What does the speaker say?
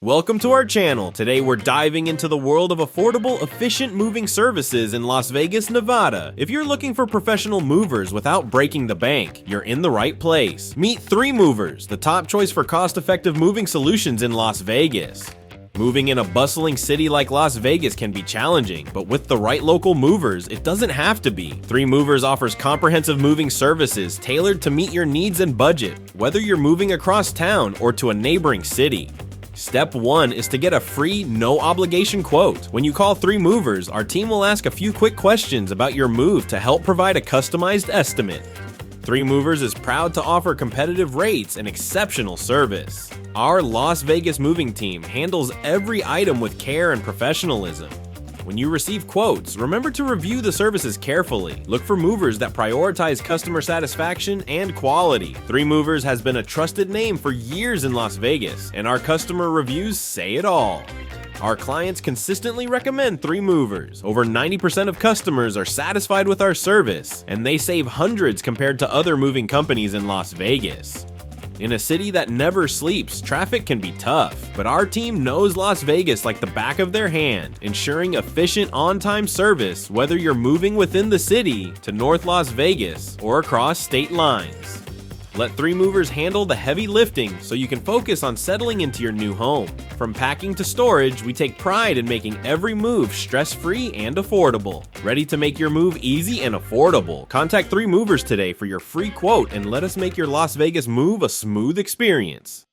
Welcome to our channel. Today we're diving into the world of affordable, efficient moving services in Las Vegas, Nevada. If you're looking for professional movers without breaking the bank, you're in the right place. Meet 3 Movers, the top choice for cost-effective moving solutions in Las Vegas. Moving in a bustling city like Las Vegas can be challenging, but with the right local movers, it doesn't have to be. 3 Movers offers comprehensive moving services tailored to meet your needs and budget, whether you're moving across town or to a neighboring city. Step 1 is to get a free, no-obligation quote. When you call 3 Movers, our team will ask a few quick questions about your move to help provide a customized estimate. 3 Movers is proud to offer competitive rates and exceptional service. Our Las Vegas moving team handles every item with care and professionalism. When you receive quotes, remember to review the services carefully. Look for movers that prioritize customer satisfaction and quality. 3 Movers has been a trusted name for years in Las Vegas, and our customer reviews say it all. Our clients consistently recommend 3 Movers. Over 90% of customers are satisfied with our service, and they save hundreds compared to other moving companies in Las Vegas. In a city that never sleeps, traffic can be tough, but our team knows Las Vegas like the back of their hand, ensuring efficient on-time service whether you're moving within the city to North Las Vegas or across state lines. Let 3 Movers handle the heavy lifting so you can focus on settling into your new home. From packing to storage, we take pride in making every move stress-free and affordable. Ready to make your move easy and affordable? Contact 3 Movers today for your free quote and let us make your Las Vegas move a smooth experience.